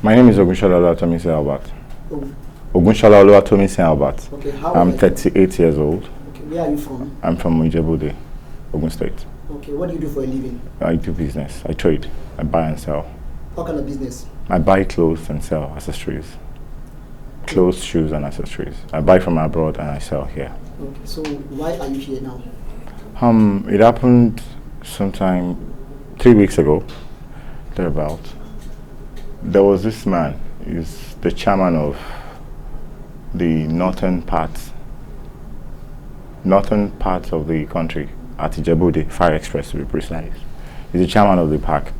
My name is Ogun Oluwatomisin Albert. Oh, Ogun Oluwatomisin Albert. okay, how I'm old are you? 38 years old. Okay, where are you from? I'm from Ijebu, Ogun State. Okay, what do you do for a living? I do business. I trade. I buy and sell. What kind of business? I buy clothes and sell accessories. Clothes, shoes, and accessories. I buy from abroad and I sell here. Okay, so why are you here now? It happened sometime 3 weeks ago, thereabout. There was this man. He's the chairman of the northern part of the country at Ijebu, Fire Express to be precise. He's the chairman of the park.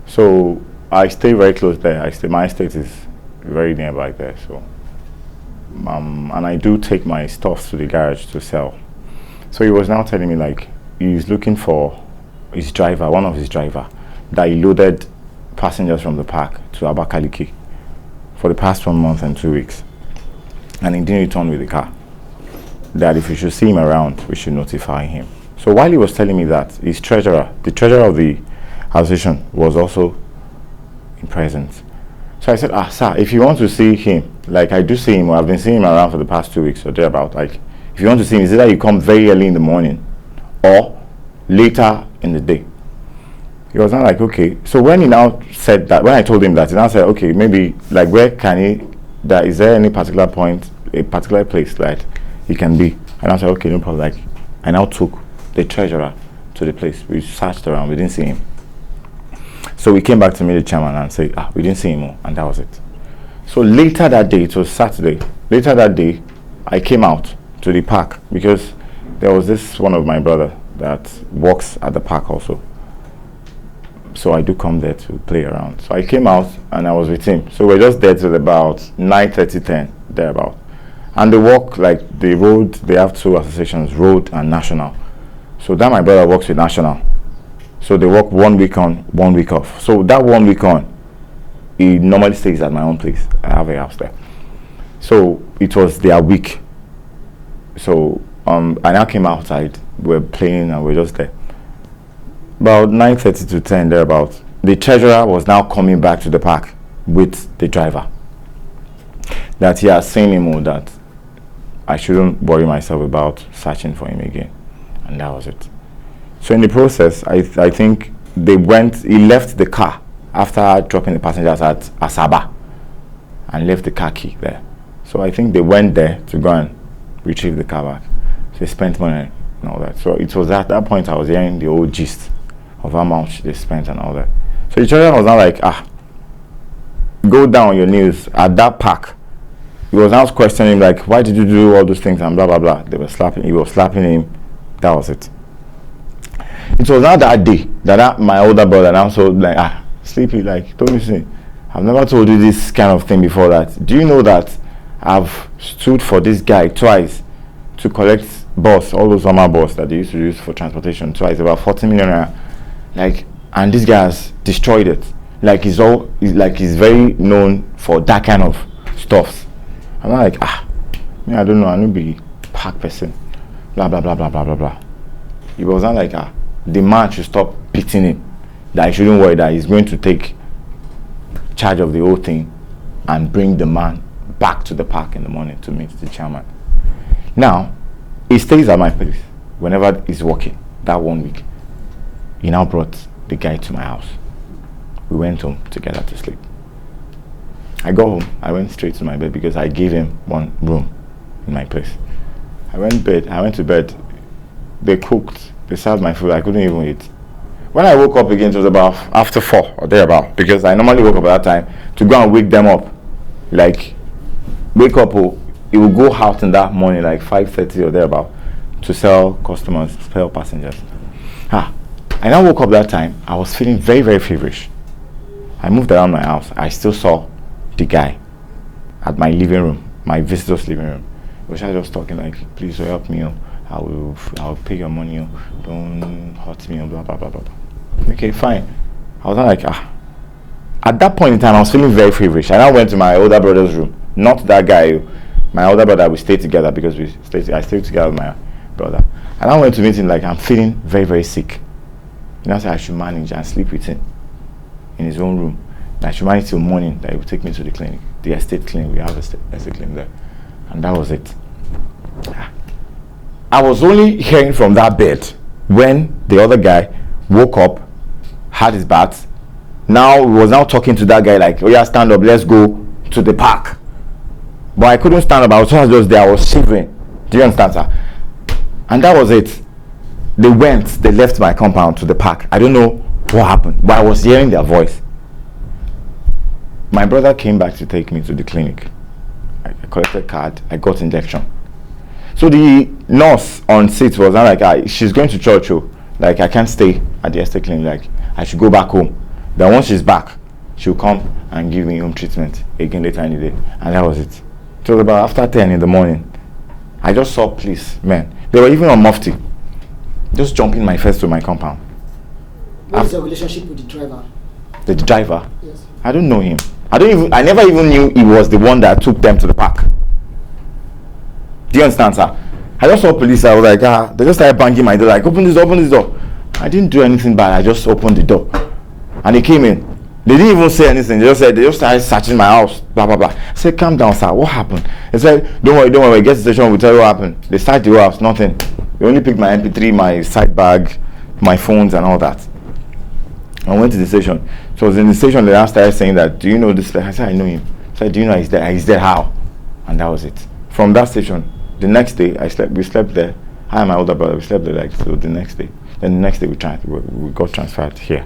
So I stay very close there. My estate is very nearby there. So and I do take my stuff to the garage to sell. So he was now telling me like he's looking for his driver, one of his driver, that he loaded passengers from the park to Abakaliki for the past 1 month and 2 weeks, and he didn't return with the car. That if we should see him around, we should notify him. So while he was telling me that, his treasurer, the treasurer of the association, was also in presence. So I said, sir, if you want to see him, like I do see him, or I've been seeing him around for the past 2 weeks or thereabout, like if you want to see him, is either you come very early in the morning or later in the day. He was not like, okay. So when he now said that, when I told him that, he now said, okay, maybe like where can he, that is there any particular point, a particular place that he can be? And I said, okay, no problem. Like I now took the treasurer to the place. We searched around, we didn't see him. So we came back to meet the chairman and said, we didn't see him, and that was it. So later that day, it was Saturday, later that day, I came out to the park because there was this one of my brother that works at the park also. So I do come there to play around. So I came out and I was with him. So we're just there till about 9:30, 10, thereabout. And they walk like the road, they have two associations, road and national. So that my brother works with national. So they work 1 week on, 1 week off. So that 1 week on, he normally stays at my own place. I have a house there. So it was their week. So I now came outside, we're playing and we're just there. About 9:30 to 10 thereabout, the treasurer was now coming back to the park with the driver. That he has seen him, or that I shouldn't worry myself about searching for him again. And that was it. So in the process, I think he left the car after dropping the passengers at Asaba and left the car key there. So I think they went there to go and retrieve the car back. So they spent money and all that. So it was at that point I was hearing the old gist of how much they spent and all that. So the treasurer was now like, go down on your knees at that park. He was now questioning like, why did you do all those things and blah blah blah. He was slapping him. That was it. It was not that day that my older brother now so like, Sleepy, like, don't listen. I've never told you this kind of thing before. That do you know that I've stood for this guy twice to collect all those summer bus that they used to use for transportation twice, about 40 million naira. Like, and this guy has destroyed it. Like he's very known for that kind of stuff. I'm not like, I don't know, I don't be park person. Blah blah blah blah blah blah blah. He was not like, the man should stop beating him. That he shouldn't worry that he's going to take charge of the whole thing and bring the man back to the park in the morning to meet the chairman. Now, he stays at my place whenever he's working. That 1 week, he now brought the guy to my house. We went home together to sleep. I got home, I went straight to my bed because I gave him one room in my place. I went to bed, they cooked, they served my food, I couldn't even eat. When I woke up again, it was about after 4 or thereabout, because I normally wake up at that time to go and wake them up. Like, wake up, he will go out in that morning, like 5:30 or thereabout, to sell passengers. I now woke up that time, I was feeling very, very feverish. I moved around my house, I still saw the guy at my living room, my visitor's living room. We was just talking like, please help me, I'll pay your money, don't hurt me, blah blah blah blah. Okay, fine. I was not like, At that point in time, I was feeling very feverish. I now went to my older brother's room. Not that guy, my older brother. We stayed together because I stayed together with my brother. And I went to meet him like, I'm feeling very, very sick. I said I should manage and sleep with him in his own room. I should manage till morning that he would take me to the clinic, the estate clinic. We have a estate clinic there. And that was it. I was only hearing from that bed when the other guy woke up, had his bath. Now he was now talking to that guy like, oh yeah, stand up, let's go to the park. But I couldn't stand up. I was just there. I was shivering. Do you understand, sir? And that was it. They left my compound to the park. I don't know what happened, but I was hearing their voice. My brother came back to take me to the clinic. I collected card. I got injection. So the nurse on seat was not like, she's going to church. Oh, like I can't stay at the estate clinic. Like I should go back home. Then once she's back, she'll come and give me home treatment again later in the day. And that was it. It was about after 10 in the morning. I just saw police, man. They were even on mufti, just jumping my face to my compound. What is your relationship with the driver? The driver? Yes. I don't know him. I never even knew he was the one that took them to the park. Do you understand, sir? I just saw police. I was like, they just started banging my door, like, open this door. I didn't do anything bad. I just opened the door. And they came in. They didn't even say anything. They just started searching my house, blah, blah, blah. I said, calm down, sir. What happened? They said, don't worry. Get to the station. We'll tell you what happened. They searched the whole house, nothing. They only picked my MP3, my side bag, my phones, and all that. I went to the station. So I was in the station. They now started saying that, do you know this place? I said, I know him. I said, do you know he's there? He's there how? And that was it. From that station, the next day, we slept there. I and my older brother, we slept there so the next day. Then the next day, we got transferred here.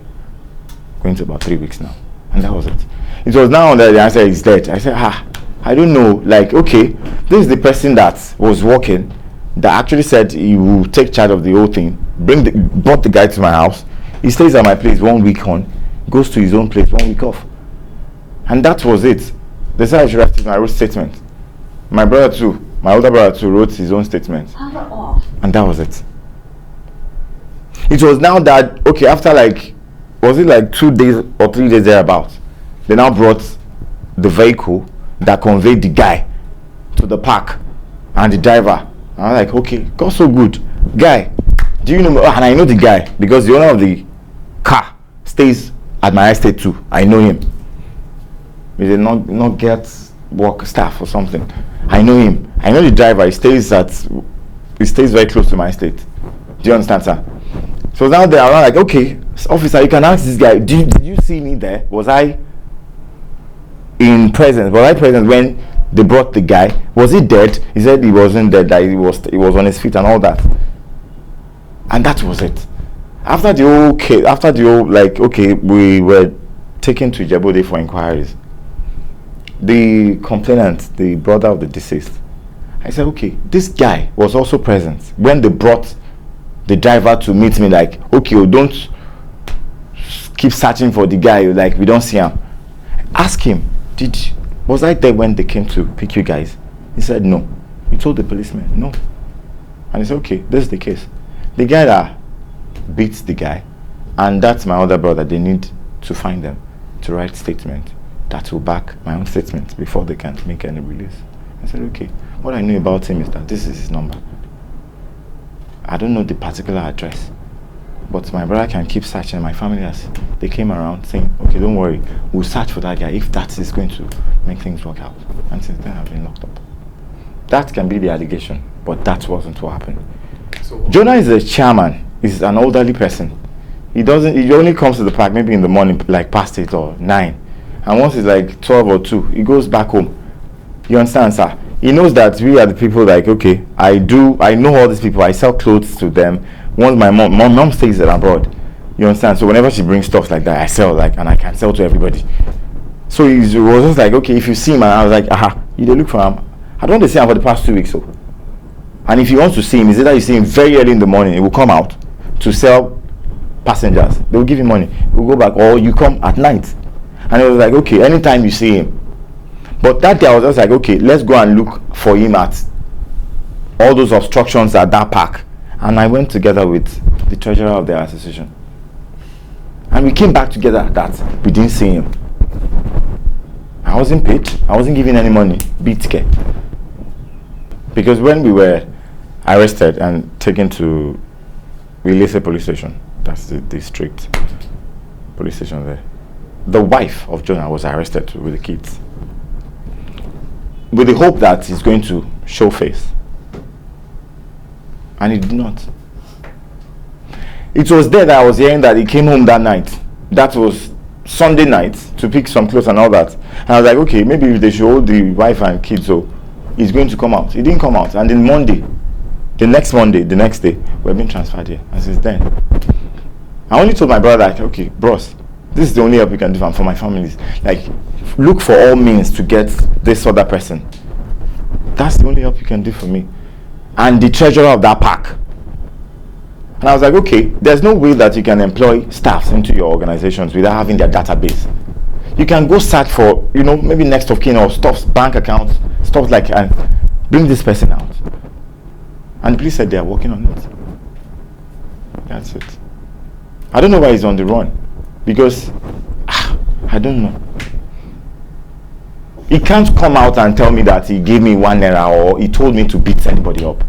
Going to about 3 weeks now. And that was it. It was now that the answer is dead. I said, I don't know. Like, okay, this is the person that was working, that actually said he will take charge of the whole thing, brought the guy to my house. He stays at my place 1 week on, goes to his own place 1 week off. And that was it. They said I should write my own statement. My brother too, my older brother too, wrote his own statement. And that was it. It was now that, okay, after was it like 2 days or 3 days thereabouts, they now brought the vehicle that conveyed the guy to the park and the driver. And I was like, okay, got so good. Guy, do you know me? And I know the guy because the owner of the car stays at my estate too. I know him. He did not get work staff or something. I know him. I know the driver. He stays very close to my estate. Do you understand, sir? So now they are like, okay, officer, you can ask this guy, did you see me there? Was I present when they brought the guy? Was he dead? He said he wasn't dead, that he was on his feet and all that. And that was it. After the whole okay, we were taken to Ijebu for inquiries. The complainant, the brother of the deceased, I said, okay, this guy was also present when they brought the driver to meet me, like, okay, don't keep searching for the guy, like, we don't see him. Ask him, was I there when they came to pick you guys? He said no. He told the policeman no. And he said, okay, this is the case. The guy that beats the guy, and that's my other brother, they need to find them to write statement that will back my own statement before they can make any release. I said, okay, what I knew about him is that this is his number. I don't know the particular address, but my brother can keep searching. My family they came around saying, okay, don't worry, we'll search for that guy if that is going to make things work out. And since then I've been locked up. That can be the allegation, but that wasn't what happened. So, Jonah is a chairman. He's an elderly person. He only comes to the park maybe in the morning, like past 8 or 9. And once it's like 12 or 2, he goes back home. You understand, sir? He knows that we are the people, like, okay, I know all these people. I sell clothes to them. Once my mom stays abroad. You understand? So whenever she brings stuff like that, I sell, and I can sell to everybody. So he was just like, okay, if you see him, and I was like, you don't look for him. I don't want to see him for the past 2 weeks. So, and if you want to see him, is either you see him very early in the morning, he will come out to sell passengers. They will give him money. He will go back, or you come at night. And it was like, okay, anytime you see him. But that day I was just like, okay, let's go and look for him at all those obstructions at that park. And I went together with the treasurer of the association. And we came back together that we didn't see him. I wasn't paid. I wasn't given any money. BTK. Because when we were arrested and taken to Wilese police station, that's the district police station there, the wife of Jonah was arrested with the kids, with the hope that he's going to show face. And he did not. It was there that I was hearing that he came home that night. That was Sunday night, to pick some clothes and all that. And I was like, okay, maybe if they should hold the wife and kids, so he's going to come out. He didn't come out. And then the next day, we're being transferred here. And since then, I only told my brother, like, okay, bros, this is the only help you can do for my families. Like, look for all means to get this other person. That's the only help you can do for me. And the treasurer of that park. And I was like, okay, there's no way that you can employ staffs into your organizations without having their database. You can go search for, maybe next of kin or stuff's bank accounts, stuff like, and bring this person out. And the police said they are working on it. That's it. I don't know why he's on the run. Because, I don't know. He can't come out and tell me that he gave me £1 or he told me to beat anybody up.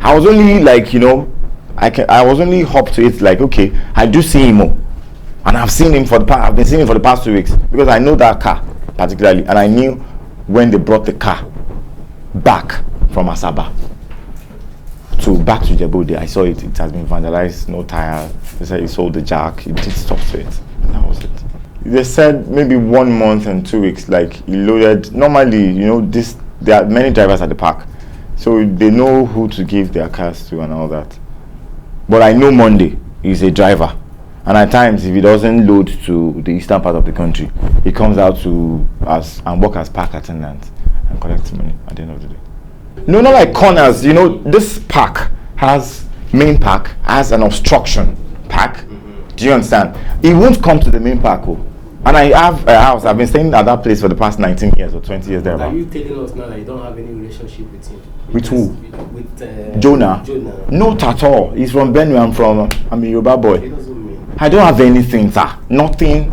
I was only like, I was only up to it like, okay, I do see him more. And I've been seeing him for the past 2 weeks because I know that car particularly, and I knew when they brought the car back from Asaba back to Djibouti. I saw it has been vandalized, no tire. They said he sold the jack, he did stuff to it, and that was it. They said maybe 1 month and 2 weeks, like he loaded. Normally, there are many drivers at the park, so they know who to give their cars to and all that. But I know Monday is a driver, and at times if he doesn't load to the eastern part of the country, he comes out and work as park attendant and collect money at the end of the day. No, not like corners. This park main park has an obstruction park. Mm-hmm. Do you understand? He won't come to the main park. And I have a house. I've been staying at that place for the past 19 years or 20 years there. Are you telling us now that you don't have any relationship with him? With who? With Jonah. Not at all. He's from Benue. I'm a Yoruba boy. It doesn't mean. I don't have anything, sir. Nothing.